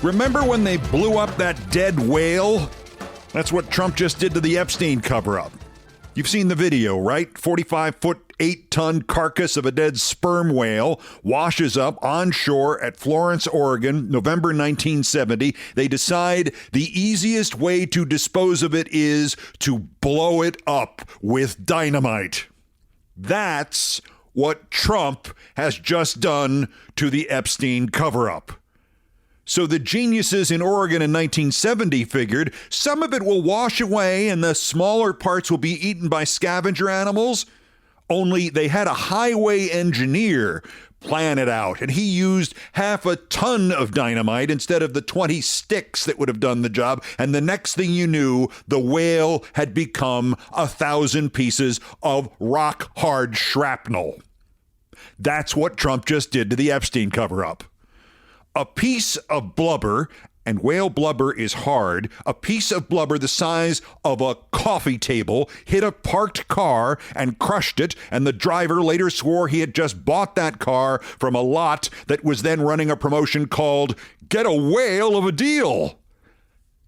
Remember when they blew up that dead whale? That's what Trump just did to the Epstein cover-up. You've seen the video, right? 45-foot, 8-ton carcass of a dead sperm whale washes up onshore at Florence, Oregon, November 1970. They decide the easiest way to dispose of it is to blow it up with dynamite. That's what Trump has just done to the Epstein cover-up. So the geniuses in Oregon in 1970 figured some of it will wash away and the smaller parts will be eaten by scavenger animals. Only they had a highway engineer plan it out, and he used half a ton of dynamite instead of the 20 sticks that would have done the job. And the next thing you knew, the whale had become 1,000 pieces of rock-hard shrapnel. That's what Trump just did to the Epstein cover-up. A piece of blubber, and whale blubber is hard, a piece of blubber the size of a coffee table hit a parked car and crushed it, and the driver later swore he had just bought that car from a lot that was then running a promotion called Get a Whale of a Deal.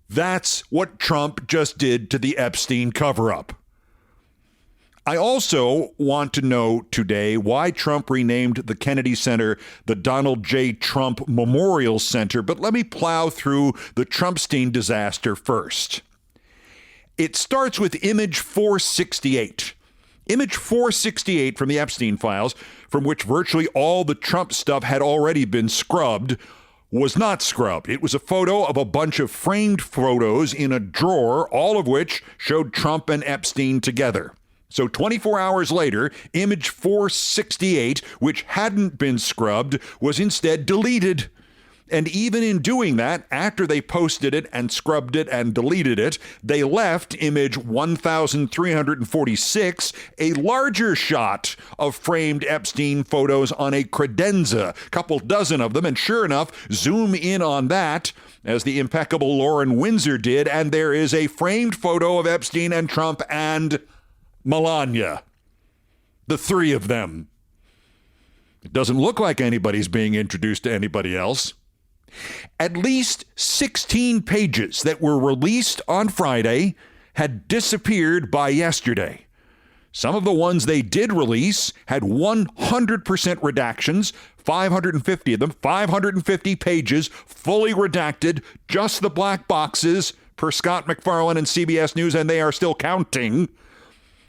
That's what Trump just did to the Epstein cover-up. I also want to know today why Trump renamed the Kennedy Center the Donald J. Trump Memorial Center, but let me plow through the Trumpstein disaster first. It starts with image 468. Image 468 from the Epstein files, from which virtually all the Trump stuff had already been scrubbed, was not scrubbed. It was a photo of a bunch of framed photos in a drawer, all of which showed Trump and Epstein together. So 24 hours later, image 468, which hadn't been scrubbed, was instead deleted. And even in doing that, after they posted it and scrubbed it and deleted it, they left image 1346, a larger shot of framed Epstein photos on a credenza, a couple dozen of them. And sure enough, zoom in on that, as the impeccable Lauren Windsor did, and there is a framed photo of Epstein and Trump and Melania, the three of them. It doesn't look like anybody's being introduced to anybody else. At least 16 pages that were released on Friday had disappeared by yesterday. Some of the ones they did release had 100% redactions, 550 of them, 550 pages, fully redacted, just the black boxes, per Scott MacFarlane and CBS News, and they are still counting.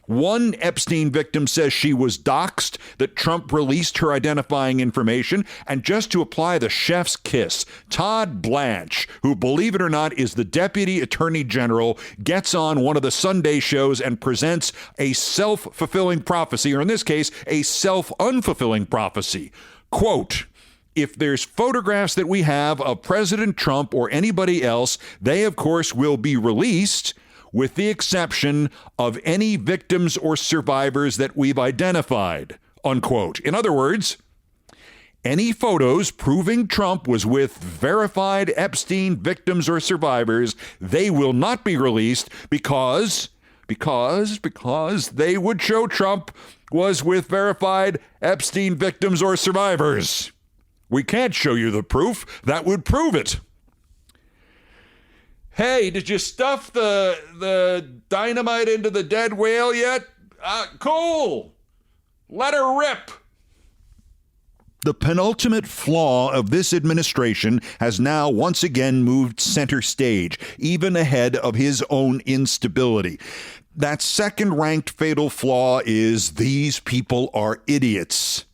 One Epstein victim says she was doxed, that Trump released her identifying information. And just to apply the chef's kiss, Todd Blanche, who, believe it or not, is the Deputy Attorney General, gets on one of the Sunday shows and presents a self-fulfilling prophecy, or in this case, a self-unfulfilling prophecy. Quote, "If there's photographs that we have of President Trump or anybody else, they, of course, will be released, with the exception of any victims or survivors that we've identified," unquote. In other words, any photos proving Trump was with verified Epstein victims or survivors, they will not be released because they would show Trump was with verified Epstein victims or survivors. We can't show you the proof. That would prove it. Hey, did you stuff the dynamite into the dead whale yet? Cool. Let her rip. The penultimate flaw of this administration has now once again moved center stage, even ahead of his own instability. That second-ranked fatal flaw is these people are idiots.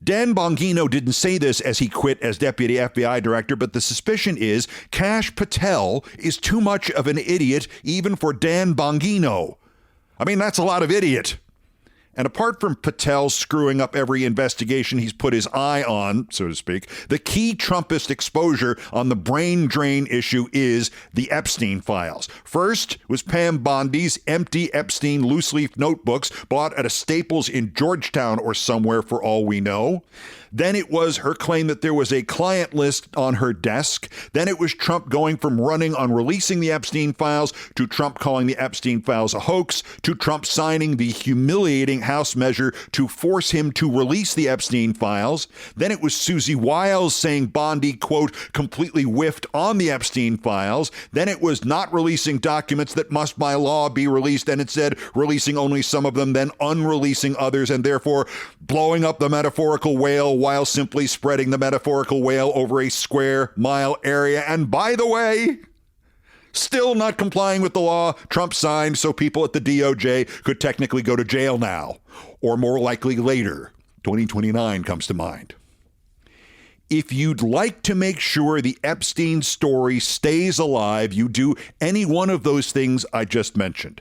Dan Bongino didn't say this as he quit as deputy FBI director, but the suspicion is Kash Patel is too much of an idiot even for Dan Bongino. I mean, that's a lot of idiot. And apart from Patel screwing up every investigation he's put his eye on, so to speak, the key Trumpist exposure on the brain drain issue is the Epstein files. First was Pam Bondi's empty Epstein loose-leaf notebooks bought at a Staples in Georgetown or somewhere for all we know. Then it was her claim that there was a client list on her desk. Then it was Trump going from running on releasing the Epstein files to Trump calling the Epstein files a hoax to Trump signing the humiliating House measure to force him to release the Epstein files. Then it was Susie Wiles saying Bondi, quote, completely whiffed on the Epstein files. Then it was not releasing documents that must by law be released, and instead releasing only some of them, then unreleasing others, and therefore blowing up the metaphorical whale while simply spreading the metaphorical whale over a square mile area. And by the way, still not complying with the law Trump signed so people at the DOJ could technically go to jail now, or more likely later. 2029 comes to mind. If you'd like to make sure the Epstein story stays alive, you do any one of those things I just mentioned.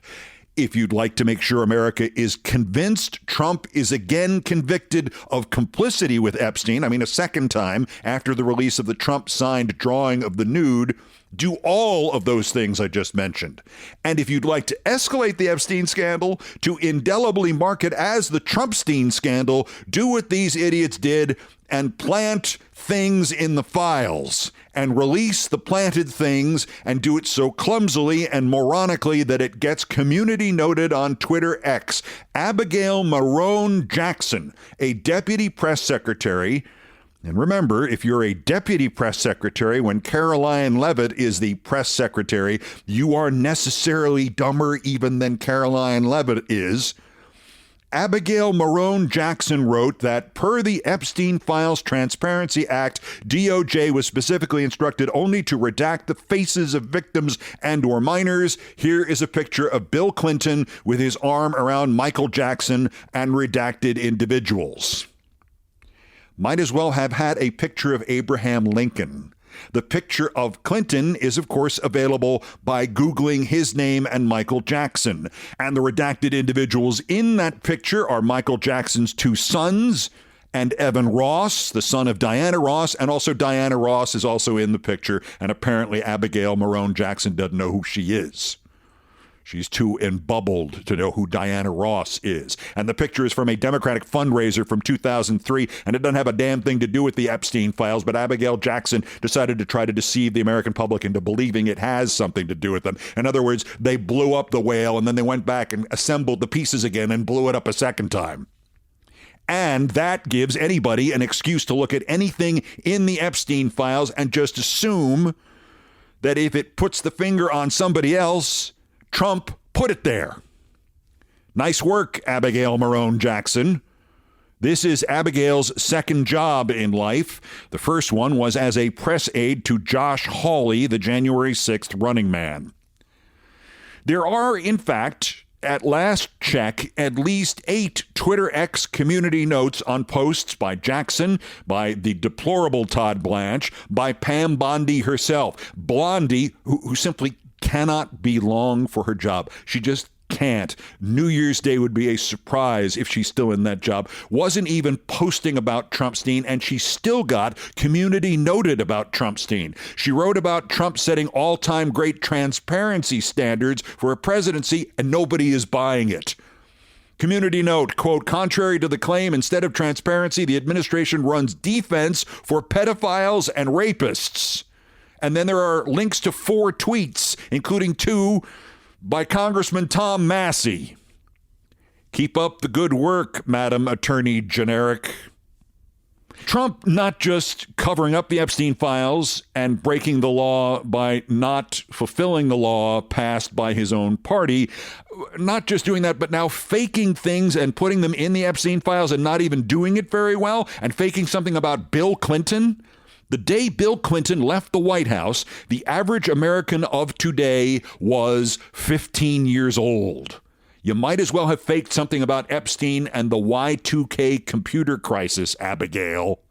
If you'd like to make sure America is convinced Trump is again convicted of complicity with Epstein, a second time after the release of the Trump-signed drawing of the nude, do all of those things I just mentioned. And if you'd like to escalate the Epstein scandal to indelibly mark it as the Trumpstein scandal, do what these idiots did and plant things in the files and release the planted things and do it so clumsily and moronically that it gets community noted on Twitter X. Abigail Marone Jackson, a deputy press secretary. And remember, if you're a deputy press secretary, when Caroline Leavitt is the press secretary, you are necessarily dumber even than Caroline Leavitt is. Abigail Marone Jackson wrote that per the Epstein Files Transparency Act, DOJ was specifically instructed only to redact the faces of victims and or minors. Here is a picture of Bill Clinton with his arm around Michael Jackson and redacted individuals. Might as well have had a picture of Abraham Lincoln. The picture of Clinton is, of course, available by Googling his name and Michael Jackson. And the redacted individuals in that picture are Michael Jackson's two sons and Evan Ross, the son of Diana Ross. And also Diana Ross is also in the picture. And apparently Abigail Marone Jackson doesn't know who she is. She's too embubbled to know who Diana Ross is. And the picture is from a Democratic fundraiser from 2003, and it doesn't have a damn thing to do with the Epstein files, but Abigail Jackson decided to try to deceive the American public into believing it has something to do with them. In other words, they blew up the whale, and then they went back and assembled the pieces again and blew it up a second time. And that gives anybody an excuse to look at anything in the Epstein files and just assume that if it puts the finger on somebody else, Trump put it there. Nice work, Abigail Marone Jackson. This is Abigail's second job in life. The first one was as a press aide to Josh Hawley, the January 6th running man. There are, in fact, at last check, at least 8 Twitter X community notes on posts by Jackson, by the deplorable Todd Blanche, by Pam Bondi herself. Blondie, who simply cannot be long for her job. She just can't. New Year's Day would be a surprise if she's still in that job. Wasn't even posting about Trumpstein, and she still got community noted about Trumpstein. She wrote about Trump setting all-time great transparency standards for a presidency, and nobody is buying it. Community note, quote, contrary to the claim, instead of transparency, the administration runs defense for pedophiles and rapists. And then there are links to 4 tweets, including 2 by Congressman Tom Massey. Keep up the good work, Madam Attorney Generic. Trump not just covering up the Epstein files and breaking the law by not fulfilling the law passed by his own party, not just doing that, but now faking things and putting them in the Epstein files and not even doing it very well, and faking something about Bill Clinton. The day Bill Clinton left the White House, the average American of today was 15 years old. You might as well have faked something about Epstein and the Y2K computer crisis, Abigail.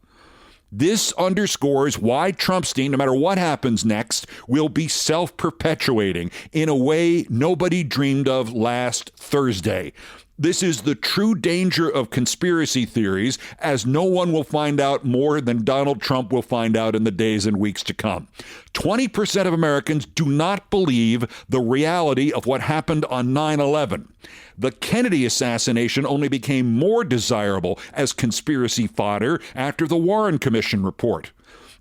This underscores why Trumpstein, no matter what happens next, will be self-perpetuating in a way nobody dreamed of last Thursday. This is the true danger of conspiracy theories, as no one will find out more than Donald Trump will find out in the days and weeks to come. 20% of Americans do not believe the reality of what happened on 9/11. The Kennedy assassination only became more desirable as conspiracy fodder after the Warren Commission report.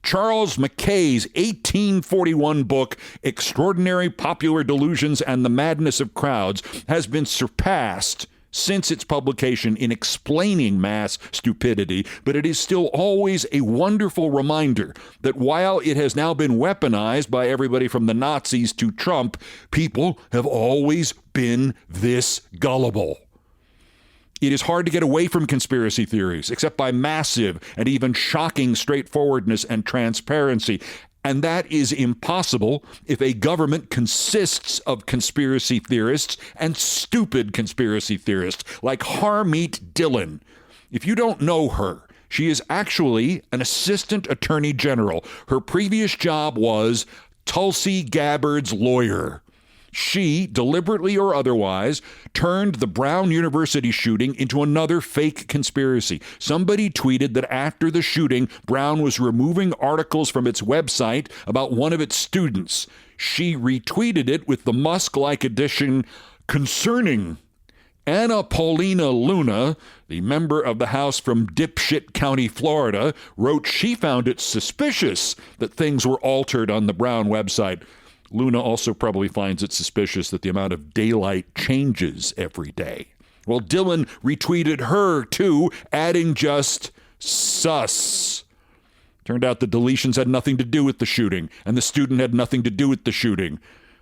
Charles Mackay's 1841 book, Extraordinary Popular Delusions and the Madness of Crowds, has been surpassed since its publication in explaining mass stupidity, but it is still always a wonderful reminder that while it has now been weaponized by everybody from the Nazis to Trump, people have always been this gullible. It is hard to get away from conspiracy theories, except by massive and even shocking straightforwardness and transparency. And that is impossible if a government consists of conspiracy theorists and stupid conspiracy theorists like Harmeet Dillon. If you don't know her, she is actually an assistant attorney general. Her previous job was Tulsi Gabbard's lawyer. She, deliberately or otherwise, turned the Brown University shooting into another fake conspiracy. Somebody tweeted that after the shooting, Brown was removing articles from its website about one of its students. She retweeted it with the Musk-like addition, concerning. Anna Paulina Luna, the member of the House from Dipshit County, Florida, wrote she found it suspicious that things were altered on the Brown website. Luna also probably finds it suspicious that the amount of daylight changes every day. Well, Dillon retweeted her, too, adding just sus. Turned out the deletions had nothing to do with the shooting, and the student had nothing to do with the shooting.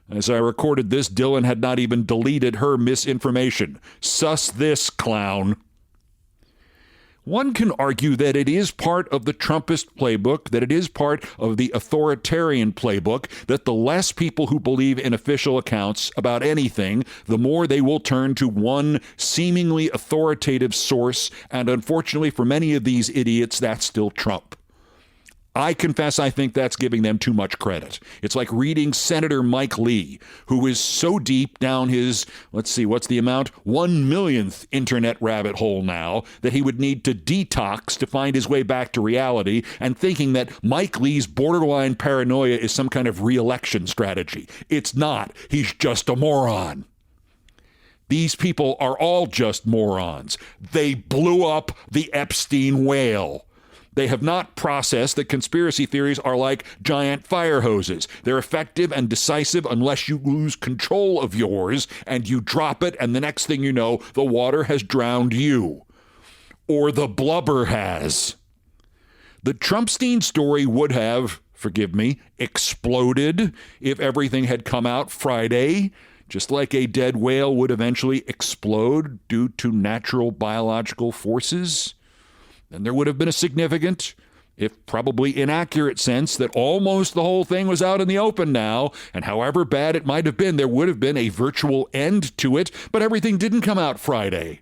As I recorded this, Dillon had not even deleted her misinformation. Sus this, clown. One can argue that it is part of the Trumpist playbook, that it is part of the authoritarian playbook, that the less people who believe in official accounts about anything, the more they will turn to one seemingly authoritative source, and unfortunately for many of these idiots, that's still Trump. I confess I think that's giving them too much credit. It's like reading Senator Mike Lee, who is so deep down his, let's see, what's the amount? 1 millionth internet rabbit hole now, that he would need to detox to find his way back to reality, and thinking that Mike Lee's borderline paranoia is some kind of re-election strategy. It's not. He's just a moron. These people are all just morons. They blew up the Epstein whale. They have not processed that conspiracy theories are like giant fire hoses. They're effective and decisive unless you lose control of yours and you drop it, and the next thing you know, the water has drowned you. Or the blubber has. The Trumpstein story would have, forgive me, exploded if everything had come out Friday, just like a dead whale would eventually explode due to natural biological forces. Then there would have been a significant, if probably inaccurate, sense that almost the whole thing was out in the open now, and however bad it might have been, there would have been a virtual end to it, but everything didn't come out Friday.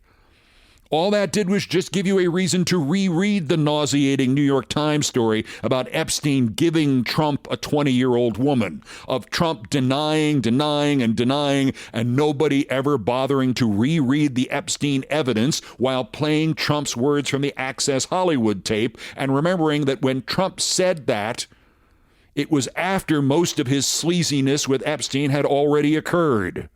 All that did was just give you a reason to reread the nauseating New York Times story about Epstein giving Trump a 20-year-old woman, of Trump denying, and nobody ever bothering to reread the Epstein evidence while playing Trump's words from the Access Hollywood tape and remembering that when Trump said that, it was after most of his sleaziness with Epstein had already occurred.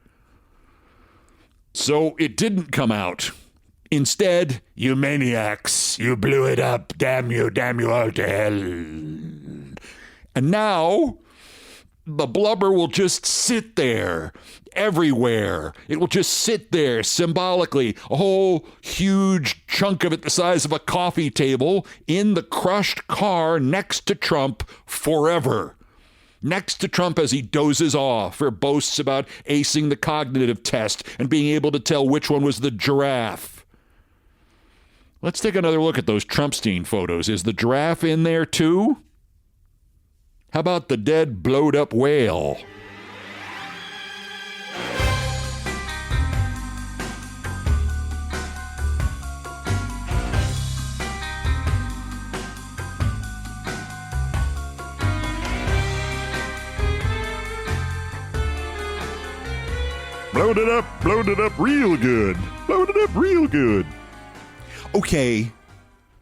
So it didn't come out. Instead, you maniacs, you blew it up, damn you all to hell. And now, the blubber will just sit there, everywhere. It will just sit there symbolically, a whole huge chunk of it the size of a coffee table, in the crushed car next to Trump forever. Next to Trump as he dozes off or boasts about acing the cognitive test and being able to tell which one was the giraffe. Let's take another look at those Trumpstein photos. Is the giraffe in there too? How about the dead, blowed up whale? Blowed it up real good. Blowed it up real good. Okay,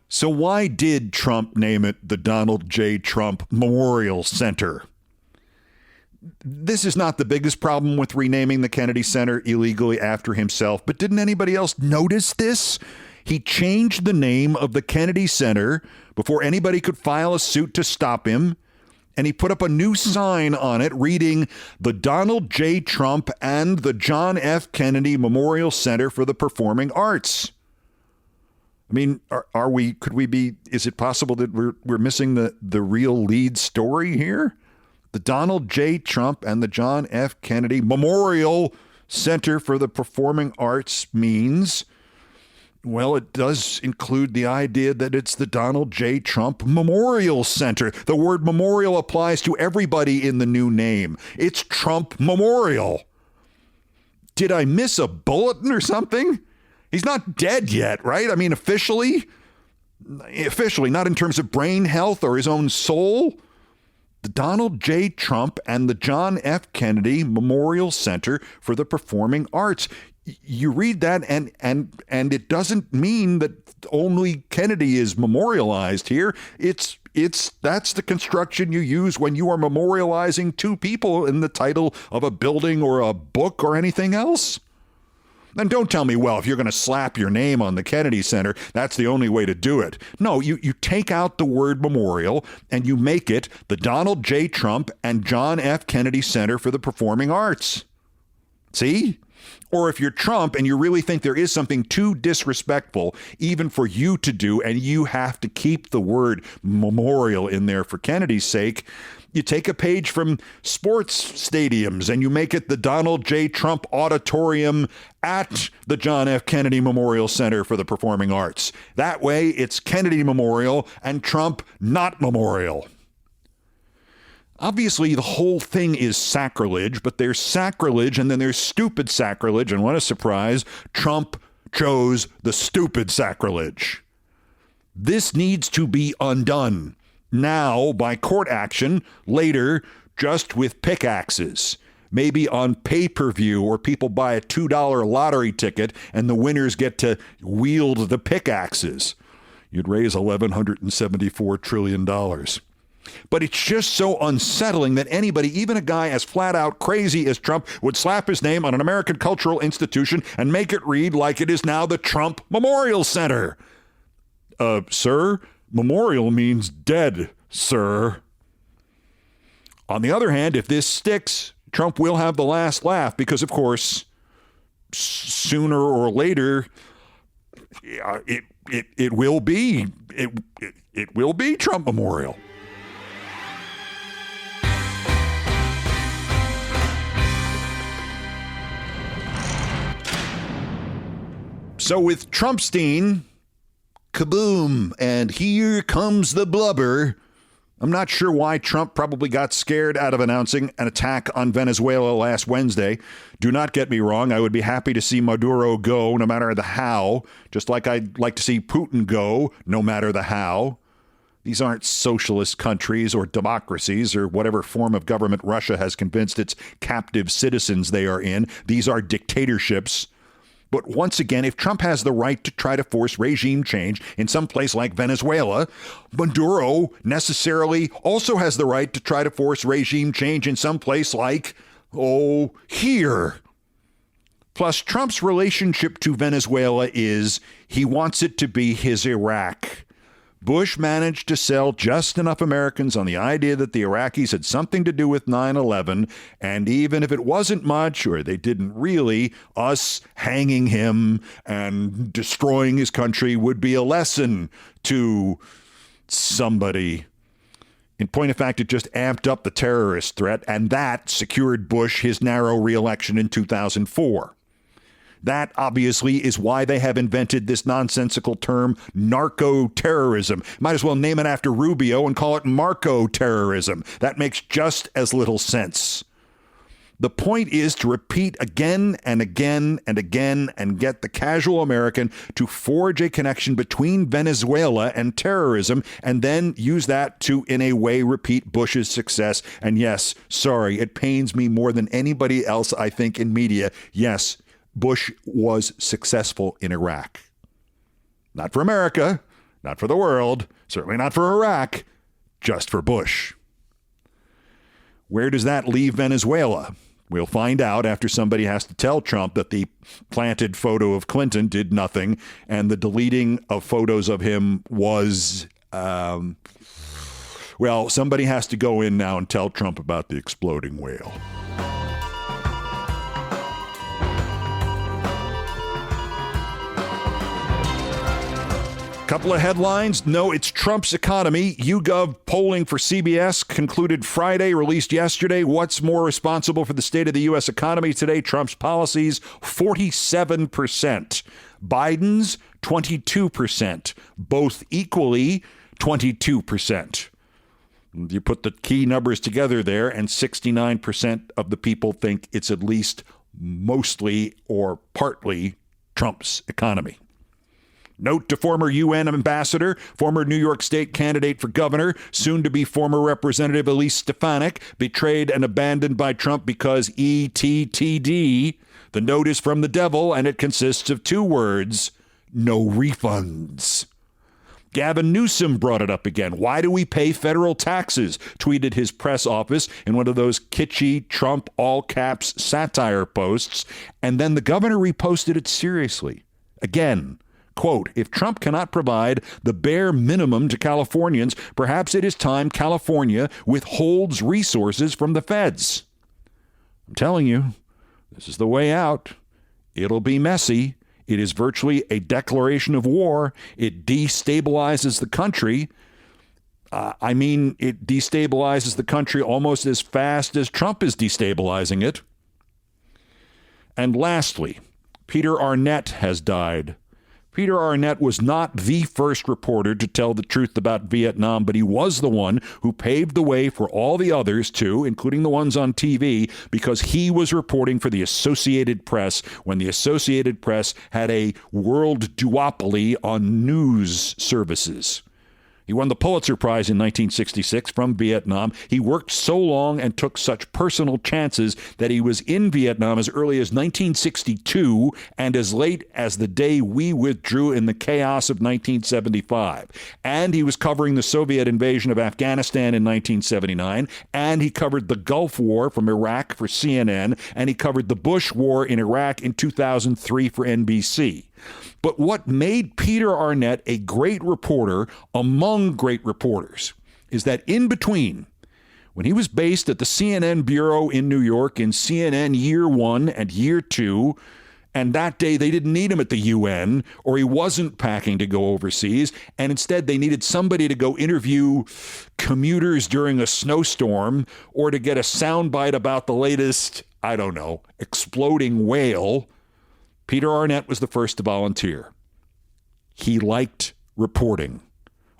so why did Trump name it the Donald J. Trump Memorial Center? This is not the biggest problem with renaming the Kennedy Center illegally after himself, but didn't anybody else notice this? He changed the name of the Kennedy Center before anybody could file a suit to stop him. And he put up a new sign on it reading the Donald J. Trump and the John F. Kennedy Memorial Center for the Performing Arts. I mean, is it possible that we're missing the real lead story here? The Donald J. Trump and the John F. Kennedy Memorial Center for the Performing Arts means, well, it does include the idea that it's the Donald J. Trump Memorial Center. The word memorial applies to everybody in the new name. It's Trump Memorial. Did I miss a bulletin or something? He's not dead yet, right? I mean, officially, not in terms of brain health or his own soul. The Donald J. Trump and the John F. Kennedy Memorial Center for the Performing Arts. You read that and it doesn't mean that only Kennedy is memorialized here. That's the construction you use when you are memorializing two people in the title of a building or a book or anything else. And don't tell me, well, if you're going to slap your name on the Kennedy Center, that's the only way to do it. No, you take out the word memorial and you make it the Donald J. Trump and John F. Kennedy Center for the Performing Arts. See? Or if you're Trump and you really think there is something too disrespectful even for you to do and you have to keep the word memorial in there for Kennedy's sake, you take a page from sports stadiums and you make it the Donald J. Trump Auditorium at the John F. Kennedy Memorial Center for the Performing Arts. That way it's Kennedy Memorial and Trump not Memorial. Obviously, the whole thing is sacrilege, but there's sacrilege and then there's stupid sacrilege. And what a surprise, Trump chose the stupid sacrilege. This needs to be undone now by court action, later just with pickaxes. Maybe on pay-per-view or people buy a $2 lottery ticket and the winners get to wield the pickaxes. You'd raise $1,174 trillion. But it's just so unsettling that anybody, even a guy as flat out crazy as Trump, would slap his name on an American cultural institution and make it read like it is now the Trump Memorial Center. Sir, memorial means dead, sir. On the other hand, if this sticks, Trump will have the last laugh because, of course, sooner or later, it will be Trump Memorial. So with Trumpstein, kaboom, and here comes the blubber. I'm not sure why Trump probably got scared out of announcing an attack on Venezuela last Wednesday. Do not get me wrong. I would be happy to see Maduro go no matter the how, just like I'd like to see Putin go no matter the how. These aren't socialist countries or democracies or whatever form of government Russia has convinced its captive citizens they are in. These are dictatorships. But once again, if Trump has the right to try to force regime change in some place like Venezuela, Maduro necessarily also has the right to try to force regime change in some place like, here. Plus, Trump's relationship to Venezuela is he wants it to be his Iraq. Bush managed to sell just enough Americans on the idea that the Iraqis had something to do with 9/11, and even if it wasn't much, or they didn't really, us hanging him and destroying his country would be a lesson to somebody. In point of fact, it just amped up the terrorist threat, and that secured Bush his narrow re-election in 2004. That, obviously, is why they have invented this nonsensical term, narco-terrorism. Might as well name it after Rubio and call it Marco-terrorism. That makes just as little sense. The point is to repeat again and again and again and get the casual American to forge a connection between Venezuela and terrorism and then use that to, in a way, repeat Bush's success. And yes, sorry, it pains me more than anybody else, I think, in media. Yes, Bush was successful in Iraq. Not for America, not for the world, certainly not for Iraq, just for Bush. Where does that leave Venezuela? We'll find out after somebody has to tell Trump that the planted photo of Clinton did nothing and the deleting of photos of him was, Well, somebody has to go in now and tell Trump about the exploding whale. Couple of headlines. No, it's Trump's economy. YouGov polling for CBS concluded Friday, released yesterday. What's more responsible for the state of the U.S. economy today? Trump's policies, 47%. Biden's, 22%. Both equally, 22%. You put the key numbers together there, and 69% of the people think it's at least mostly or partly Trump's economy. Note to former UN ambassador, former New York State candidate for governor, soon-to-be former Representative Elise Stefanik, betrayed and abandoned by Trump because ETTD. The note is from the devil, and it consists of 2 words, no refunds. Gavin Newsom brought it up again. Why do we pay federal taxes? Tweeted his press office in one of those kitschy Trump all-caps satire posts, and then the governor reposted it seriously. Again, quote, if Trump cannot provide the bare minimum to Californians, perhaps it is time California withholds resources from the feds. I'm telling you, this is the way out. It'll be messy. It is virtually a declaration of war. It destabilizes the country. It destabilizes the country almost as fast as Trump is destabilizing it. And lastly, Peter Arnett has died. Peter Arnett was not the first reporter to tell the truth about Vietnam, but he was the one who paved the way for all the others too, including the ones on TV, because he was reporting for the Associated Press when the Associated Press had a world duopoly on news services. He won the Pulitzer Prize in 1966 from Vietnam. He worked so long and took such personal chances that he was in Vietnam as early as 1962 and as late as the day we withdrew in the chaos of 1975. And he was covering the Soviet invasion of Afghanistan in 1979. And he covered the Gulf War from Iraq for CNN. And he covered the Bush War in Iraq in 2003 for NBC. But what made Peter Arnett a great reporter among great reporters is that in between, when he was based at the CNN Bureau in New York in CNN Year 1 and Year 2, and that day they didn't need him at the UN, or he wasn't packing to go overseas, and instead they needed somebody to go interview commuters during a snowstorm or to get a soundbite about the latest, exploding whale, Peter Arnett was the first to volunteer. He liked reporting.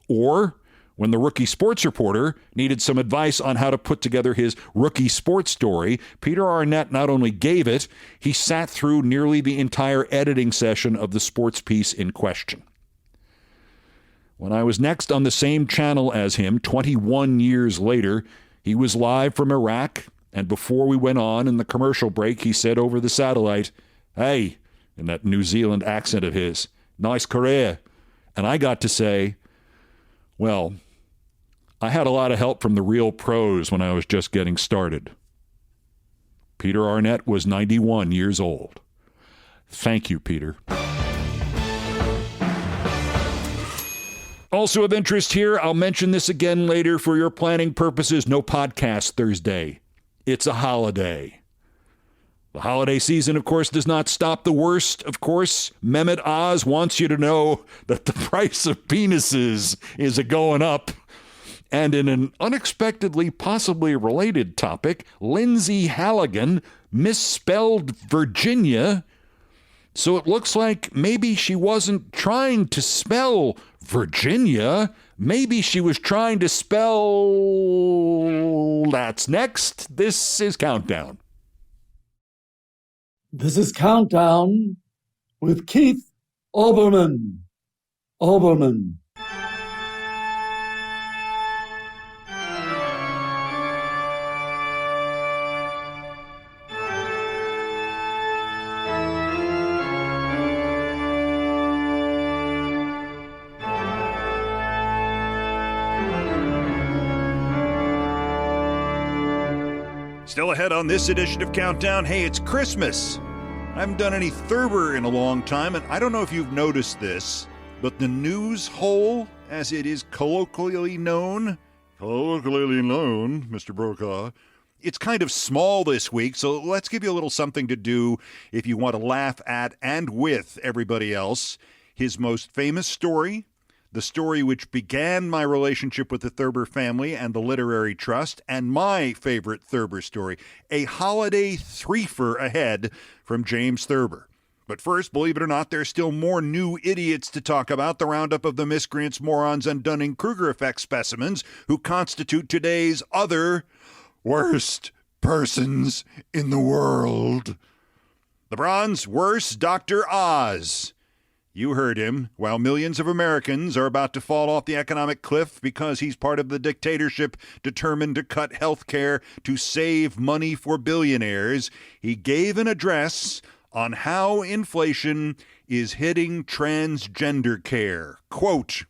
Or when the rookie sports reporter needed some advice on how to put together his rookie sports story, Peter Arnett not only gave it, he sat through nearly the entire editing session of the sports piece in question. When I was next on the same channel as him, 21 years later, he was live from Iraq, and before we went on in the commercial break, he said over the satellite, "Hey," in that New Zealand accent of his, "nice career." And I got to say, well, I had a lot of help from the real pros when I was just getting started. Peter Arnett was 91 years old. Thank you, Peter. Also of interest here, I'll mention this again later for your planning purposes, no podcast Thursday. It's a holiday. The holiday season, of course, does not stop the worst. Of course, Mehmet Oz wants you to know that the price of penises is a-going up. And in an unexpectedly possibly related topic, Lindsay Halligan misspelled Virginia. So it looks like maybe she wasn't trying to spell Virginia. Maybe she was trying to spell... That's next. This is Countdown. This is Countdown with Keith Olbermann. Still ahead on this edition of Countdown, hey, it's Christmas. I haven't done any Thurber in a long time, and I don't know if you've noticed this, but the news hole, as it is colloquially known, colloquially known, Mr. Brokaw. It's kind of small this week, so let's give you a little something to do if you want to laugh at and with everybody else. His most famous story, the story which began my relationship with the Thurber family and the Literary Trust, and my favorite Thurber story, a holiday threefer ahead from James Thurber. But first, believe it or not, there's still more new idiots to talk about, the roundup of the miscreants, morons, and Dunning-Kruger effect specimens who constitute today's other worst persons in the world. The bronze worst Dr. Oz. You heard him. While millions of Americans are about to fall off the economic cliff because he's part of the dictatorship determined to cut health care to save money for billionaires, he gave an address on how inflation is hitting transgender care. Quote,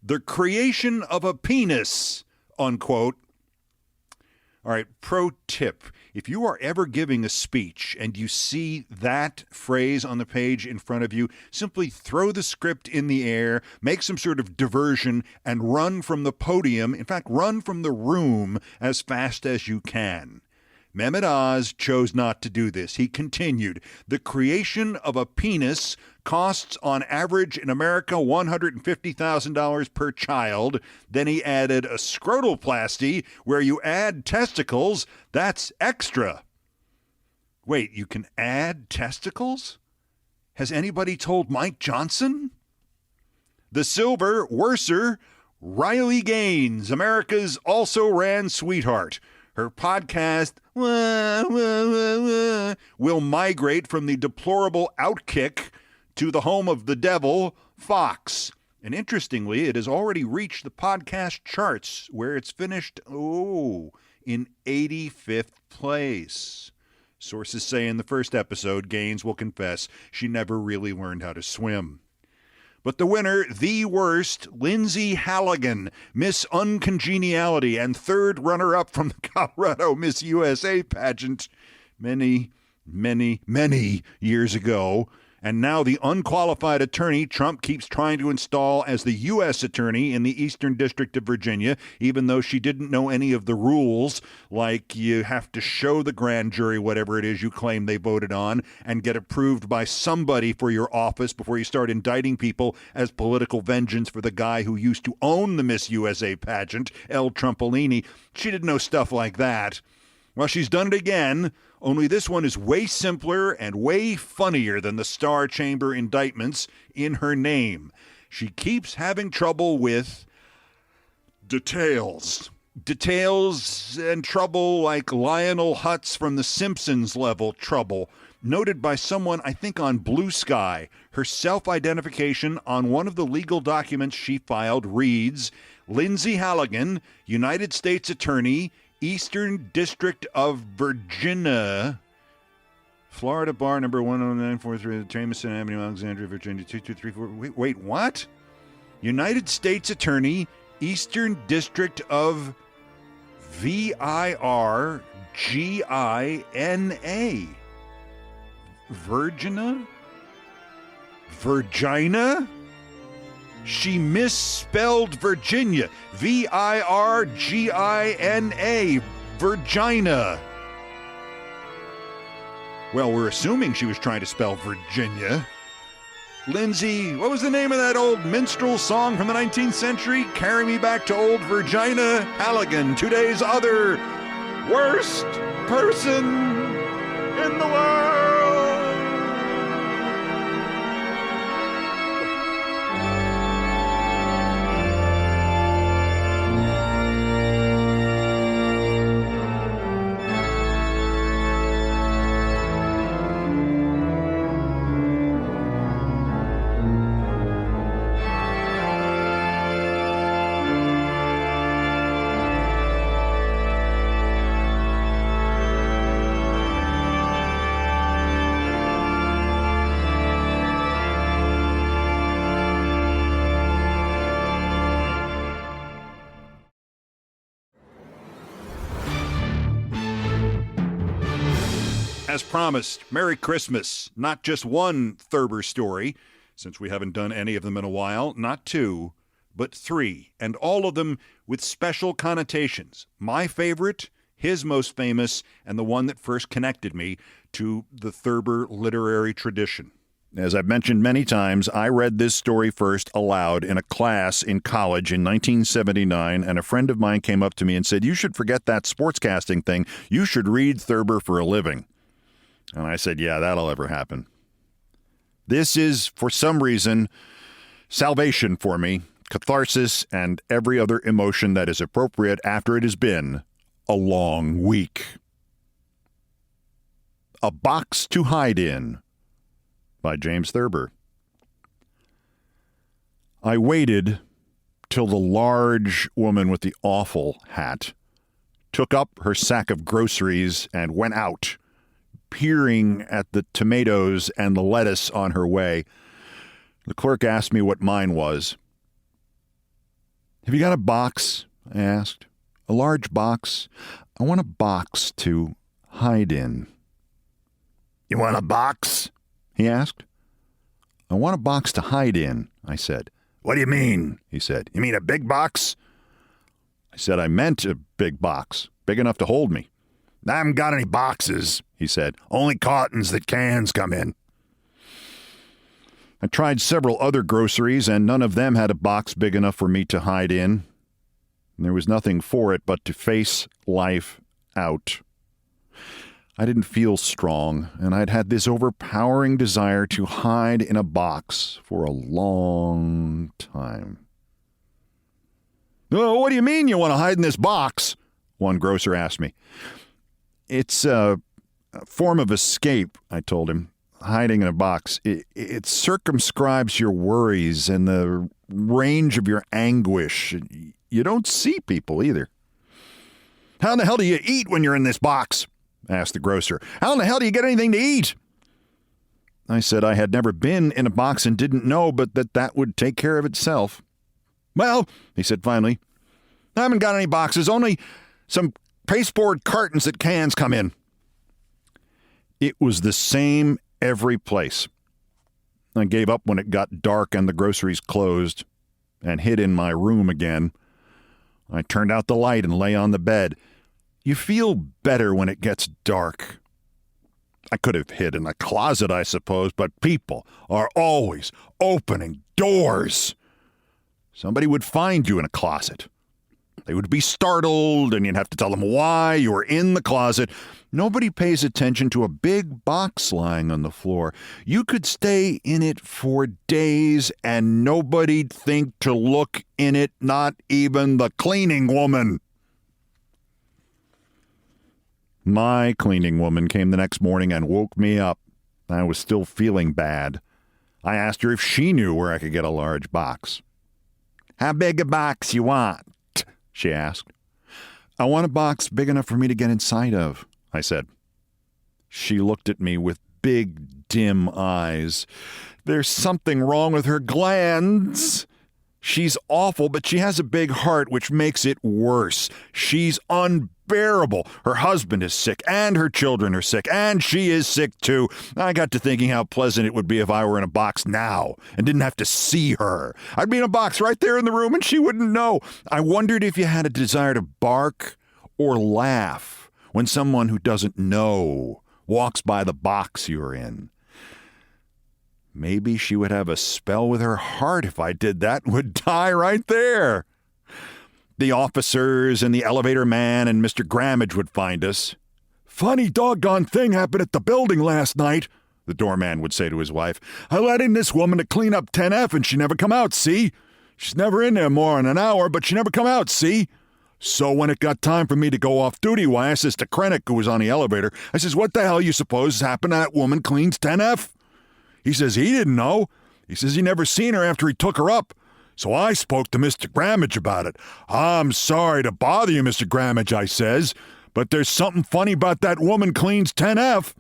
"The creation of a penis," unquote. All right, pro tip. If you are ever giving a speech and you see that phrase on the page in front of you, simply throw the script in the air, make some sort of diversion, and run from the podium. In fact, run from the room as fast as you can. Mehmet Oz chose not to do this. He continued, "The creation of a penis costs on average in America $150,000 per child." Then he added a scrotoplasty where you add testicles. That's extra. Wait, you can add testicles? Has anybody told Mike Johnson? The silver worser, Riley Gaines, America's also-ran sweetheart. Her podcast, will migrate from the deplorable Outkick to the home of the devil, Fox. And interestingly, it has already reached the podcast charts, where it's finished, in 85th place. Sources say in the first episode, Gaines will confess she never really learned how to swim. But the winner, the worst, Lindsay Halligan, Miss Uncongeniality, and third runner-up from the Colorado Miss USA pageant many, many, many years ago. And now the unqualified attorney Trump keeps trying to install as the U.S. attorney in the Eastern District of Virginia, even though she didn't know any of the rules, like you have to show the grand jury whatever it is you claim they voted on and get approved by somebody for your office before you start indicting people as political vengeance for the guy who used to own the Miss USA pageant, El Trumpolini. She didn't know stuff like that. Well, she's done it again, only this one is way simpler and way funnier than the Star Chamber indictments in her name. She keeps having trouble with details. Details and trouble like Lionel Hutz from The Simpsons level trouble, noted by someone, I think, on Blue Sky. Her self-identification on one of the legal documents she filed reads, Lindsay Halligan, United States Attorney, Eastern District of Virginia, Florida Bar number 10943, Jameson Avenue, Alexandria, Virginia, 2234. Wait, what? United States Attorney, Eastern District of Virgina? Virginia? Virginia? She misspelled Virginia. Virgina. Virginia. Well, we're assuming she was trying to spell Virginia. Lindsay, what was the name of that old minstrel song from the 19th century? Carry Me Back to Old Virginia. Halligan, today's other worst person in the world. As promised, Merry Christmas. Not just one Thurber story, since we haven't done any of them in a while, not two, but 3, and all of them with special connotations. My favorite, his most famous, and the one that first connected me to the Thurber literary tradition. As I've mentioned many times, I read this story first aloud in a class in college in 1979, and a friend of mine came up to me and said, "You should forget that sportscasting thing. You should read Thurber for a living." And I said, "Yeah, that'll ever happen." This is, for some reason, salvation for me, catharsis, and every other emotion that is appropriate after it has been a long week. A Box to Hide In by James Thurber. I waited till the large woman with the awful hat took up her sack of groceries and went out, peering at the tomatoes and the lettuce on her way. The clerk asked me what mine was. "Have you got a box?" I asked. "A large box? I want a box to hide in." "You want a box?" he asked. "I want a box to hide in," I said. "What do you mean?" he said. "You mean a big box?" I said I meant a big box, big enough to hold me. "I haven't got any boxes," he said. "Only cartons that cans come in." I tried several other groceries, and none of them had a box big enough for me to hide in. There was nothing for it but to face life out. I didn't feel strong, and I'd had this overpowering desire to hide in a box for a long time. "Oh, what do you mean you want to hide in this box?" one grocer asked me. "It's a form of escape," I told him. "Hiding in a box. It circumscribes your worries and the range of your anguish. You don't see people either." "How in the hell do you eat when you're in this box?" asked the grocer. "How in the hell do you get anything to eat?" I said I had never been in a box and didn't know, but that would take care of itself. "Well," he said finally, "I haven't got any boxes, only some pasteboard cartons that cans come in." It was the same every place. I gave up when it got dark and the groceries closed, and hid in my room again. I turned out the light and lay on the bed. You feel better when it gets dark. I could have hid in a closet, I suppose, but people are always opening doors. Somebody would find you in a closet. They would be startled, and you'd have to tell them why you were in the closet. Nobody pays attention to a big box lying on the floor. You could stay in it for days, and nobody'd think to look in it, not even the cleaning woman. My cleaning woman came the next morning and woke me up. I was still feeling bad. I asked her if she knew where I could get a large box. "How big a box you want?" she asked. "I want a box big enough for me to get inside of," I said. She looked at me with big, dim eyes. There's something wrong with her glands. She's awful, but she has a big heart, which makes it worse. She's unbearable. Her husband is sick, and her children are sick, and she is sick too. I got to thinking how pleasant it would be if I were in a box now and didn't have to see her. I'd be in a box right there in the room, and she wouldn't know. I wondered if you had a desire to bark or laugh when someone who doesn't know walks by the box you're in. Maybe she would have a spell with her heart if I did that and would die right there. The officers and the elevator man and Mr. Grammage would find us. "Funny doggone thing happened at the building last night," the doorman would say to his wife. "I let in this woman to clean up 10F and she never come out, see? She's never in there more than an hour, but she never come out, see? So when it got time for me to go off duty, why, I says to Krennic, who was on the elevator, I says, 'What the hell you suppose happened to that woman cleans 10F?' He says he didn't know. He says he never seen her after he took her up. So I spoke to Mr. Grammage about it. 'I'm sorry to bother you, Mr. Grammage,' I says, 'but there's something funny about that woman cleans 10F.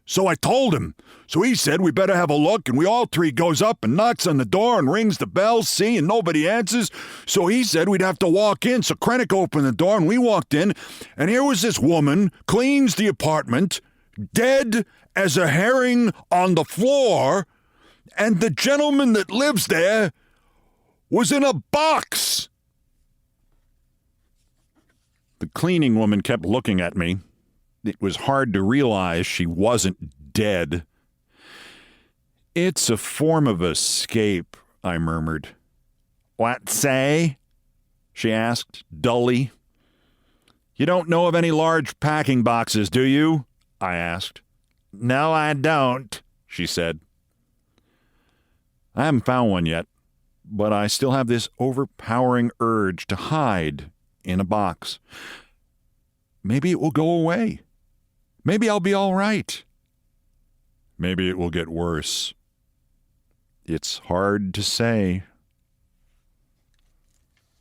So I told him. So he said we better have a look, and we all three goes up and knocks on the door and rings the bell, see, and nobody answers. So he said we'd have to walk in. So Krennic opened the door, and we walked in, and here was this woman, cleans the apartment, dead as a herring on the floor, and the gentleman that lives there was in a box. The cleaning woman kept looking at me. It was hard to realize she wasn't dead. It's a form of escape, I murmured. What say? She asked, dully. You don't know of any large packing boxes, do you? I asked. No, I don't, she said. I haven't found one yet, but I still have this overpowering urge to hide in a box. Maybe it will go away. Maybe I'll be all right. Maybe it will get worse. It's hard to say.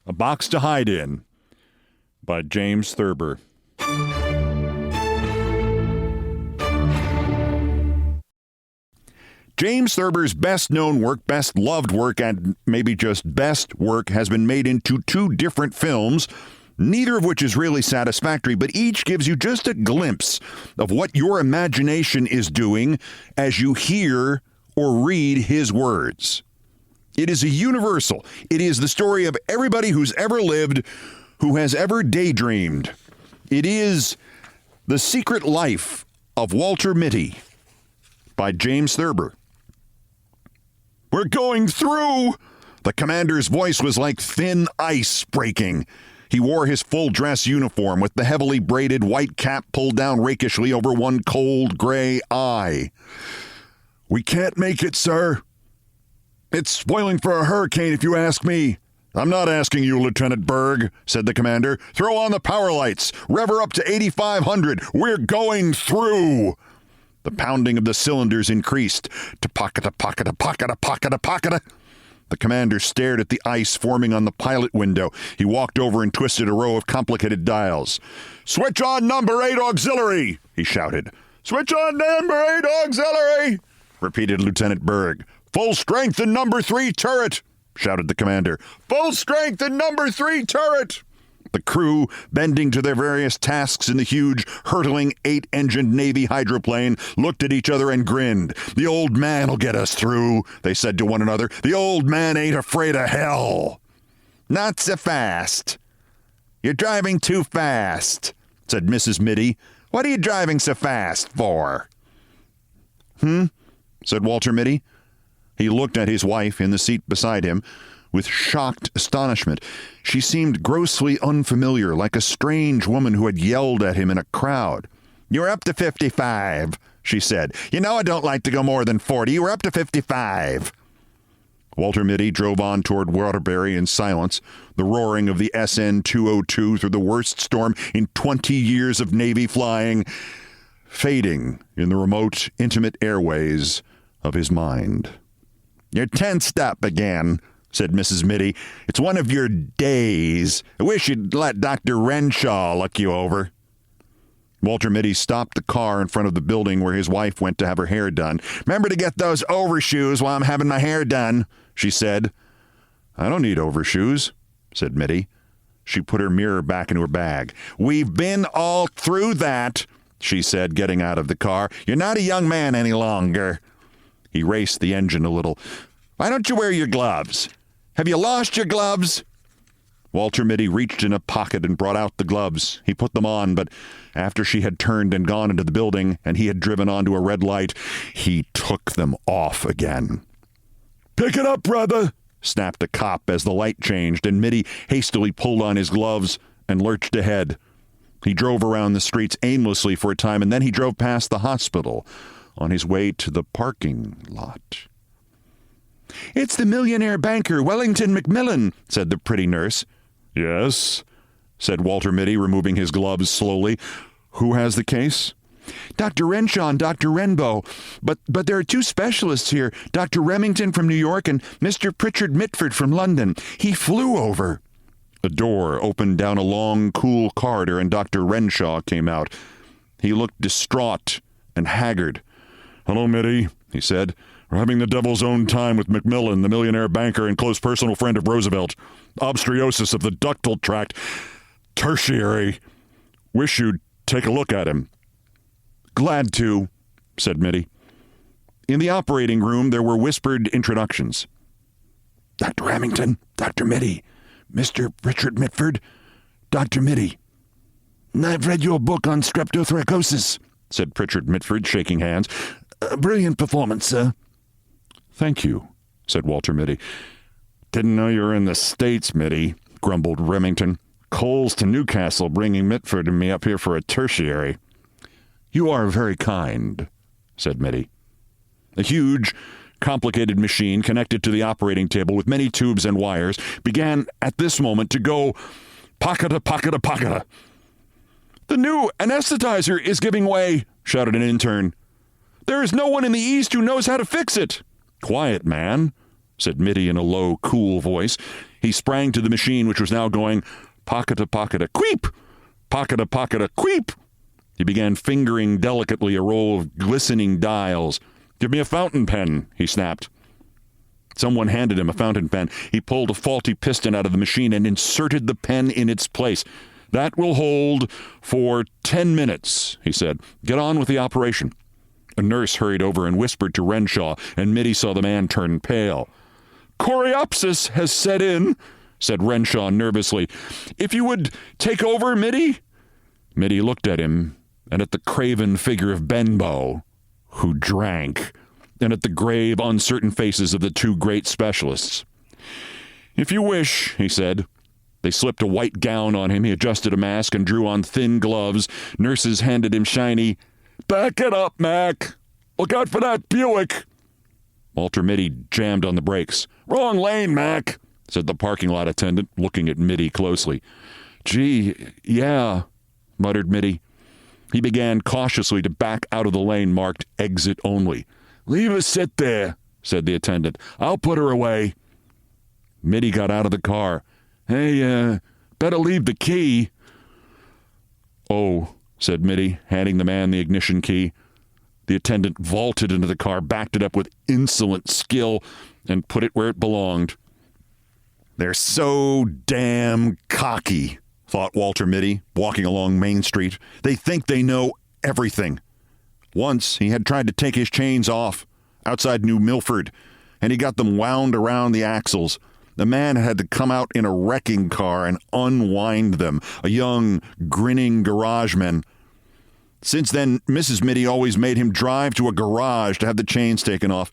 A Box to Hide In by James Thurber. James Thurber's best-known work, best-loved work, and maybe just best work has been made into 2 different films, neither of which is really satisfactory, but each gives you just a glimpse of what your imagination is doing as you hear or read his words. It is a universal. It is the story of everybody who's ever lived, who has ever daydreamed. It is The Secret Life of Walter Mitty by James Thurber. We're going through! The commander's voice was like thin ice breaking. He wore his full-dress uniform with the heavily braided white cap pulled down rakishly over one cold gray eye. We can't make it, sir. It's spoiling for a hurricane, if you ask me. I'm not asking you, Lieutenant Berg, said the commander. Throw on the power lights. Rev her up to 8,500. We're going through. The pounding of the cylinders increased. Ta-pocket-a-pocket-a-pocket-a-pocket-a-pocket-a. The commander stared at the ice forming on the pilot window. He walked over and twisted a row of complicated dials. Switch on number 8 auxiliary, he shouted. Switch on number 8 auxiliary, repeated Lieutenant Berg. Full strength in number 3 turret, shouted the commander. Full strength in number 3 turret. The crew, bending to their various tasks in the huge, hurtling 8-engined Navy hydroplane, looked at each other and grinned. The old man'll get us through, they said to one another. The old man ain't afraid of hell. Not so fast. You're driving too fast, said Mrs. Mitty. What are you driving so fast for? Said Walter Mitty. He looked at his wife in the seat beside him with shocked astonishment. She seemed grossly unfamiliar, like a strange woman who had yelled at him in a crowd. You're up to 55, she said. You know I don't like to go more than 40. You were up to 55. Walter Mitty drove on toward Waterbury in silence, the roaring of the SN-202 through the worst storm in 20 years of Navy flying, fading in the remote, intimate airways of his mind. You're tensed up again, said Mrs. Mitty. It's one of your days. I wish you'd let Dr. Renshaw look you over. Walter Mitty stopped the car in front of the building where his wife went to have her hair done. Remember to get those overshoes while I'm having my hair done, she said. I don't need overshoes, said Mitty. She put her mirror back into her bag. We've been all through that, she said, getting out of the car. You're not a young man any longer. He raced the engine a little. Why don't you wear your gloves? Have you lost your gloves? Walter Mitty reached in a pocket and brought out the gloves. He put them on, but after she had turned and gone into the building and he had driven onto a red light, he took them off again. Pick it up, brother, snapped a cop as the light changed, and Mitty hastily pulled on his gloves and lurched ahead. He drove around the streets aimlessly for a time, and then he drove past the hospital on his way to the parking lot. It's the millionaire banker, Wellington Macmillan, said the pretty nurse. Yes, said Walter Mitty, removing his gloves slowly. Who has the case? Dr. Renshaw and Dr. Renbow. But there are 2 specialists here, Dr. Remington from New York and Mr. Pritchard Mitford from London. He flew over. A door opened down a long, cool corridor, and Dr. Renshaw came out. He looked distraught and haggard. Hello, Mitty, he said. We're having the devil's own time with Macmillan, the millionaire banker and close personal friend of Roosevelt. Obstruosis of the ductal tract. Tertiary. Wish you'd take a look at him. Glad to, said Mitty. In the operating room, there were whispered introductions. Dr. Remington, Dr. Mitty, Mr. Richard Mitford, Dr. Mitty. I've read your book on streptothoracosis, said Pritchard Mitford, shaking hands. A brilliant performance, sir. Thank you, said Walter Mitty. Didn't know you were in the States, Mitty, grumbled Remington. Coles to Newcastle bringing Mitford and me up here for a tertiary. You are very kind, said Mitty. A huge, complicated machine connected to the operating table with many tubes and wires began at this moment to go pocketa, pocketa, pocketa. The new anesthetizer is giving way, shouted an intern. There is no one in the East who knows how to fix it. Quiet, man, said Mitty in a low, cool voice. He sprang to the machine, which was now going pocketa, pocketa, queep, pocketa, pocketa, queep. He began fingering delicately a row of glistening dials. Give me a fountain pen, he snapped. Someone handed him a fountain pen. He pulled a faulty piston out of the machine and inserted the pen in its place. That will hold for 10 minutes, he said. Get on with the operation. A nurse hurried over and whispered to Renshaw, and Mitty saw the man turn pale. Coreopsis has set in, said Renshaw nervously. If you would take over, Mitty? Mitty looked at him, and at the craven figure of Benbow, who drank, and at the grave, uncertain faces of the two great specialists. If you wish, he said. They slipped a white gown on him. He adjusted a mask and drew on thin gloves. Nurses handed him shiny, Back it up, Mac. Look out for that Buick. Walter Mitty jammed on the brakes. Wrong lane, Mac, said the parking lot attendant, looking at Mitty closely. Gee, yeah, muttered Mitty. He began cautiously to back out of the lane marked exit only. Leave her sit there, said the attendant. I'll put her away. Mitty got out of the car. Hey, better leave the key. Oh, said Mitty, handing the man the ignition key. The attendant vaulted into the car, backed it up with insolent skill, and put it where it belonged. They're so damn cocky, thought Walter Mitty, walking along Main Street. They think they know everything. Once he had tried to take his chains off outside New Milford, and he got them wound around the axles. The man had to come out in a wrecking car and unwind them, a young, grinning garageman. Since then, Mrs. Mitty always made him drive to a garage to have the chains taken off.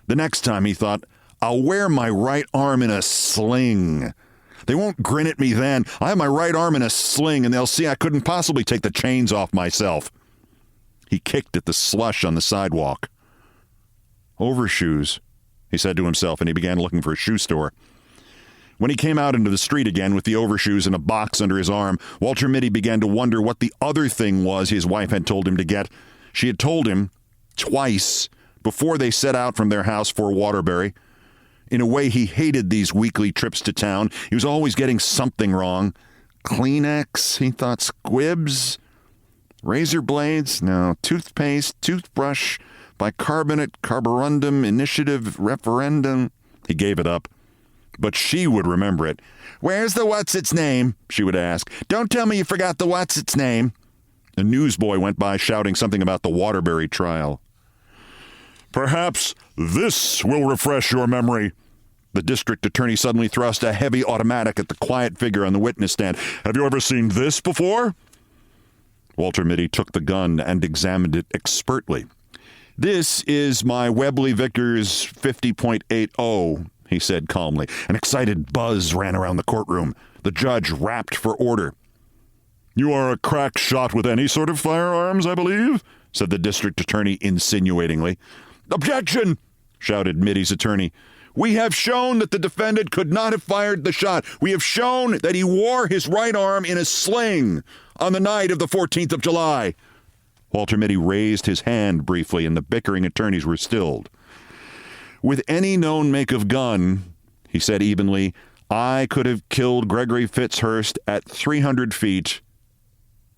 The next time, he thought, I'll wear my right arm in a sling. They won't grin at me then. I have my right arm in a sling, and they'll see I couldn't possibly take the chains off myself. He kicked at the slush on the sidewalk. Overshoes, he said to himself, and he began looking for a shoe store. When he came out into the street again with the overshoes and a box under his arm, Walter Mitty began to wonder what the other thing was his wife had told him to get. She had told him, twice, before they set out from their house for Waterbury. In a way, he hated these weekly trips to town. He was always getting something wrong. Kleenex, he thought, squibs, razor blades, no, toothpaste, toothbrush, bicarbonate, carborundum, initiative, referendum. He gave it up. But she would remember it. Where's the what's-its-name? She would ask. Don't tell me you forgot the what's-its-name. A newsboy went by shouting something about the Waterbury trial. Perhaps this will refresh your memory. The district attorney suddenly thrust a heavy automatic at the quiet figure on the witness stand. Have you ever seen this before? Walter Mitty took the gun and examined it expertly. This is my Webley Vickers 50.80, he said calmly. An excited buzz ran around the courtroom. The judge rapped for order. You are a crack shot with any sort of firearms, I believe, said the district attorney insinuatingly. Objection, shouted Mitty's attorney. We have shown that the defendant could not have fired the shot. We have shown that he wore his right arm in a sling on the night of the 14th of July. Walter Mitty raised his hand briefly, and the bickering attorneys were stilled. With any known make of gun, he said evenly, I could have killed Gregory Fitzhurst at 300 feet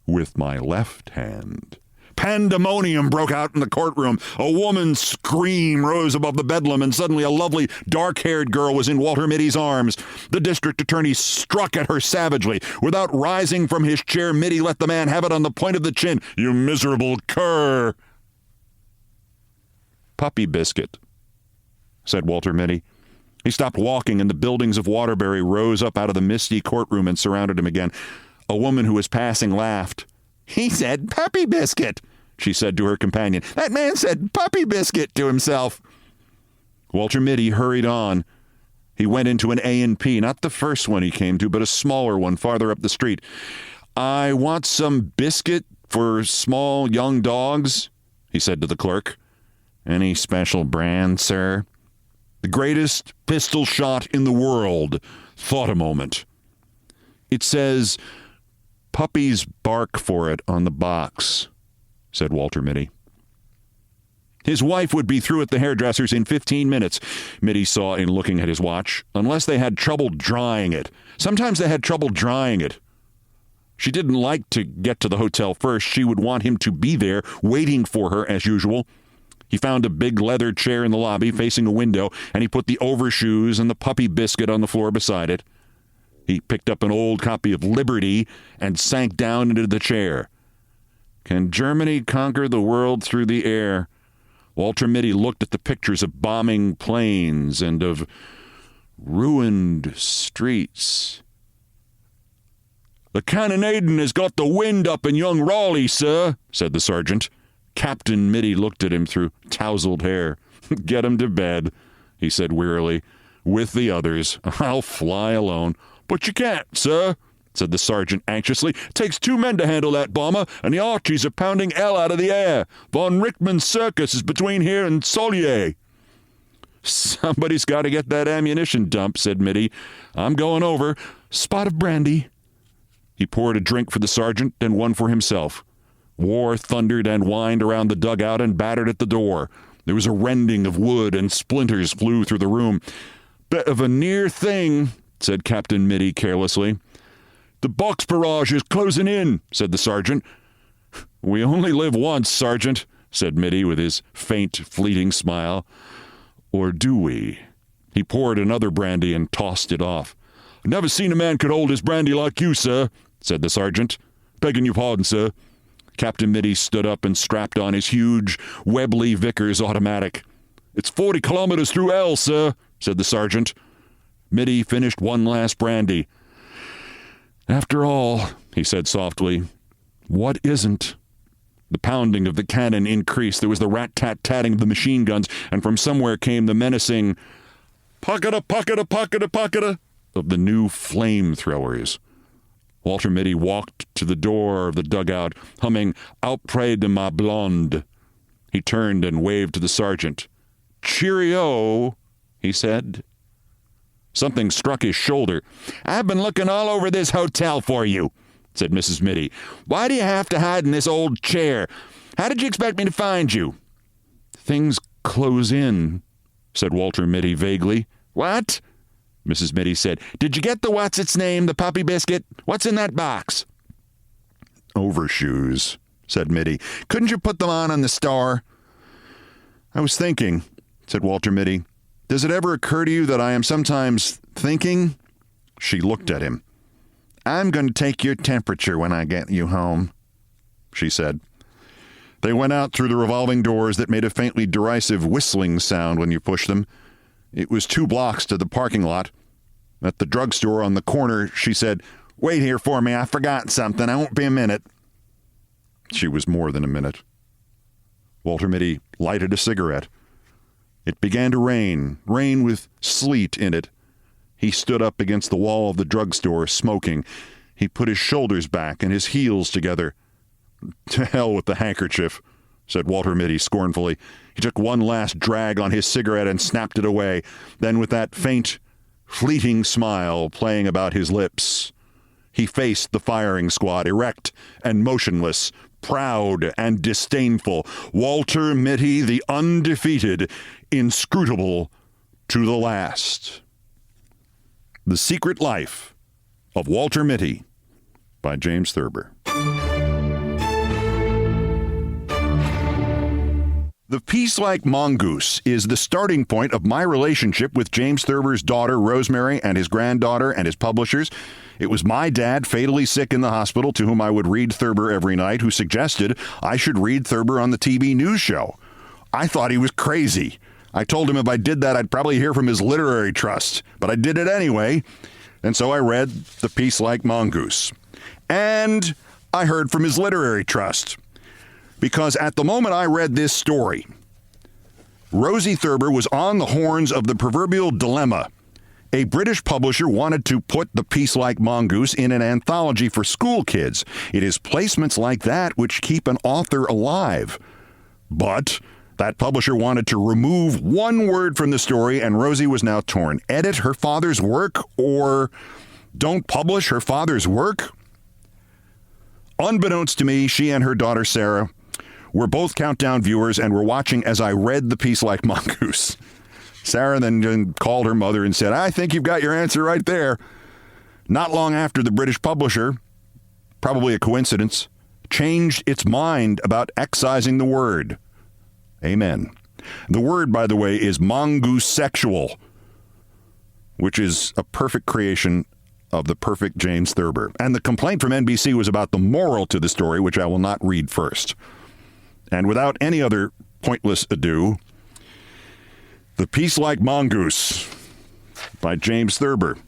with my left hand. Pandemonium broke out in the courtroom. A woman's scream rose above the bedlam, and suddenly a lovely, dark-haired girl was in Walter Mitty's arms. The district attorney struck at her savagely. Without rising from his chair, Mitty let the man have it on the point of the chin. You miserable cur! Puppy biscuit, said Walter Mitty. He stopped walking, and the buildings of Waterbury rose up out of the misty courtroom and surrounded him again. A woman who was passing laughed. "He said puppy biscuit," she said to her companion. "That man said puppy biscuit to himself." Walter Mitty hurried on. He went into an A&P, not the first one he came to, but a smaller one farther up the street. "I want some biscuit for small young dogs," he said to the clerk. "Any special brand, sir?" The greatest pistol shot in the world thought a moment. "It says, 'Puppies bark for it' on the box," said Walter Mitty. His wife would be through at the hairdresser's in 15 minutes, Mitty saw in looking at his watch, unless they had trouble drying it. Sometimes they had trouble drying it. She didn't like to get to the hotel first. She would want him to be there, waiting for her as usual. He found a big leather chair in the lobby facing a window, and he put the overshoes and the puppy biscuit on the floor beside it. He picked up an old copy of Liberty and sank down into the chair. "Can Germany conquer the world through the air?" Walter Mitty looked at the pictures of bombing planes and of ruined streets. "The cannonading has got the wind up in young Raleigh, sir," said the sergeant. Captain Mitty looked at him through tousled hair. "Get him to bed," he said wearily. "With the others. I'll fly alone." "But you can't, sir," said the sergeant anxiously. "It takes 2 men to handle that bomber, and the Archies are pounding hell out of the air. Von Richtmann's circus is between here and Solier." "Somebody's got to get that ammunition dump," said Mitty. "I'm going over. Spot of brandy." He poured a drink for the sergeant and one for himself. War thundered and whined around the dugout and battered at the door. There was a rending of wood, and splinters flew through the room. "Bit of a near thing," said Captain Mitty carelessly. "The box barrage is closing in," said the sergeant. "We only live once, Sergeant," said Mitty with his faint, fleeting smile. "Or do we?" He poured another brandy and tossed it off. "Never seen a man could hold his brandy like you, sir," said the sergeant. "Begging your pardon, sir." Captain Mitty stood up and strapped on his huge Webley Vickers automatic. "It's 40 kilometers through hell, sir," said the sergeant. Mitty finished one last brandy. "After all," he said softly, "what isn't?" The pounding of the cannon increased. There was the rat-tat-tatting of the machine guns, and from somewhere came the menacing pocketa, pocketa, pocketa, pocketa of the new flamethrowers. Walter Mitty walked to the door of the dugout, humming "Auprès de ma blonde." He turned and waved to the sergeant. "Cheerio," he said. Something struck his shoulder. "I've been looking all over this hotel for you," said Mrs. Mitty. "Why do you have to hide in this old chair? How did you expect me to find you?" "Things close in," said Walter Mitty vaguely. "What?" Mrs. Mitty said. "Did you get the what's-its-name, the puppy biscuit? What's in that box?" "Overshoes," said Mitty. "Couldn't you put them on the star?" "I was thinking," said Walter Mitty. "Does it ever occur to you that I am sometimes thinking?" She looked at him. "I'm going to take your temperature when I get you home," she said. They went out through the revolving doors that made a faintly derisive whistling sound when you pushed them. It was 2 blocks to the parking lot. At the drugstore on the corner, she said, "Wait here for me. I forgot something. I won't be a minute." She was more than a minute. Walter Mitty lighted a cigarette. It began to rain with sleet in it. He stood up against the wall of the drugstore, smoking. He put his shoulders back and his heels together. "To hell with the handkerchief," said Walter Mitty scornfully. He took one last drag on his cigarette and snapped it away. Then, with that faint, fleeting smile playing about his lips, he faced the firing squad, erect and motionless, proud and disdainful. Walter Mitty, the undefeated, inscrutable to the last. The Secret Life of Walter Mitty by James Thurber. The Peace-like mongoose is the starting point of my relationship with James Thurber's daughter, Rosemary, and his granddaughter and his publishers. It was my dad, fatally sick in the hospital, to whom I would read Thurber every night, who suggested I should read Thurber on the TV news show. I thought he was crazy. I told him if I did that, I'd probably hear from his literary trust, but I did it anyway. And so I read The Peace Like Mongoose. And I heard from his literary trust. Because at the moment I read this story, Rosie Thurber was on the horns of the proverbial dilemma. A British publisher wanted to put The Peace Like Mongoose in an anthology for school kids. It is placements like that which keep an author alive. But that publisher wanted to remove one word from the story, and Rosie was now torn. Edit her father's work or don't publish her father's work? Unbeknownst to me, she and her daughter Sarah were both Countdown viewers and were watching as I read The Peace Like Mongoose. Sarah then called her mother and said, I think you've got your answer right there. Not long after, the British publisher, probably a coincidence, changed its mind about excising the word. Amen. The word, by the way, is mongoose sexual, which is a perfect creation of the perfect James Thurber. And the complaint from NBC was about the moral to the story, which I will not read first. And without any other pointless ado, The Peace Like Mongoose by James Thurber.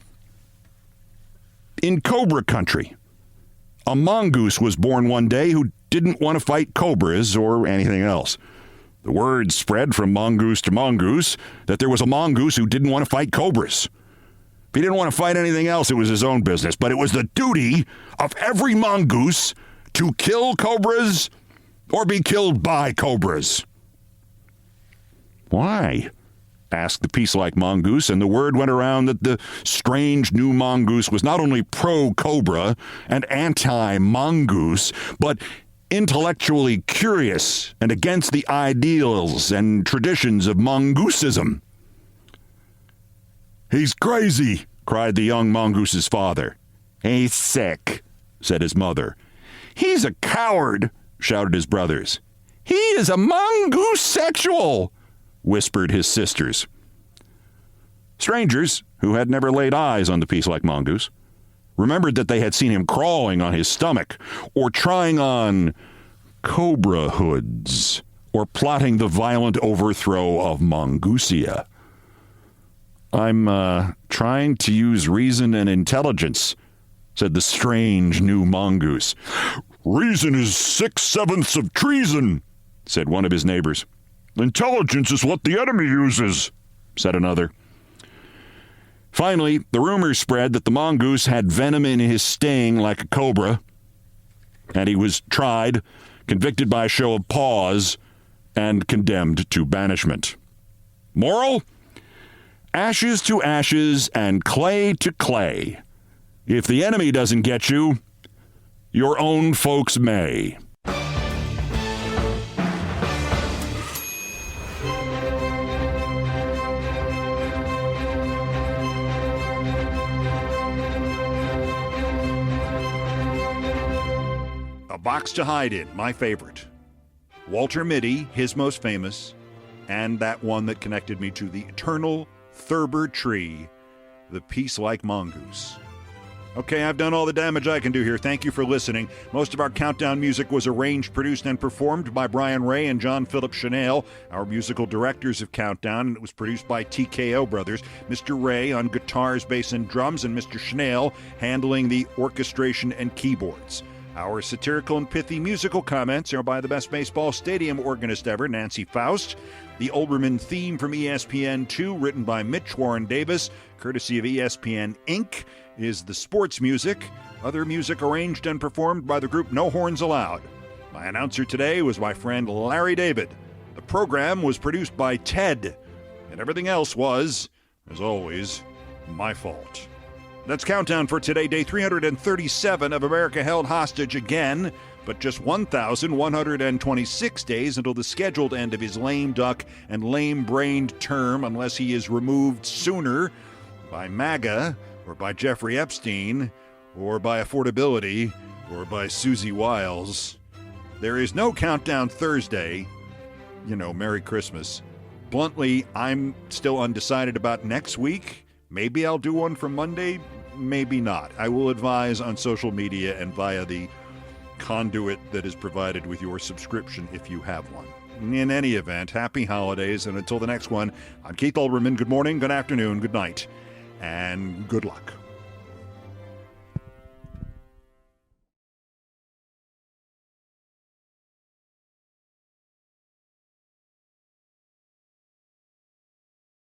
In Cobra country, a mongoose was born one day who didn't want to fight cobras or anything else. The word spread from mongoose to mongoose that there was a mongoose who didn't want to fight cobras. If he didn't want to fight anything else, it was his own business. But it was the duty of every mongoose to kill cobras or be killed by cobras. Why? Asked the Peace Like Mongoose, and the word went around that the strange new mongoose was not only pro-cobra and anti-mongoose, but intellectually curious and against the ideals and traditions of mongoosism. He's crazy, cried the young mongoose's father. He's sick, said his mother. He's a coward, shouted his brothers. He is a mongoose sexual, whispered his sisters. Strangers, who had never laid eyes on the Peace Like Mongoose, remembered that they had seen him crawling on his stomach, or trying on cobra hoods, or plotting the violent overthrow of Mongoosia. I'm trying to use reason and intelligence, said the strange new mongoose. Reason is 6/7 of treason, said one of his neighbors. Intelligence is what the enemy uses, said another. Finally, the rumors spread that the mongoose had venom in his sting like a cobra, and he was tried, convicted by a show of paws, and condemned to banishment. Moral? Ashes to ashes and clay to clay. If the enemy doesn't get you, your own folks may. A Box to Hide In, my favorite. Walter Mitty, his most famous, and that one that connected me to the eternal Thurber tree, The Peace Like Mongoose. Okay, I've done all the damage I can do here. Thank you for listening. Most of our Countdown music was arranged, produced, and performed by Brian Ray and John Philip Chanel, our musical directors of Countdown, and it was produced by TKO Brothers. Mr. Ray on guitars, bass, and drums, and Mr. Chanel handling the orchestration and keyboards. Our satirical and pithy musical comments are by the best baseball stadium organist ever, Nancy Faust. The Olbermann theme from ESPN2, written by Mitch Warren Davis, courtesy of ESPN Inc., is the sports music. Other music arranged and performed by the group No Horns Allowed. My announcer today was my friend Larry David. The program was produced by Ted, and everything else was, as always, my fault. That's Countdown for today, day 337 of America Held Hostage again, but just 1,126 days until the scheduled end of his lame duck and lame-brained term, unless he is removed sooner by MAGA, or by Jeffrey Epstein, or by affordability, or by Susie Wiles. There is no Countdown Thursday. You know, Merry Christmas. Bluntly, I'm still undecided about next week. Maybe I'll do one for Monday, maybe not. I will advise on social media and via the conduit that is provided with your subscription if you have one. In any event, happy holidays, and until the next one, I'm Keith Olbermann. Good morning, good afternoon, good night, and good luck.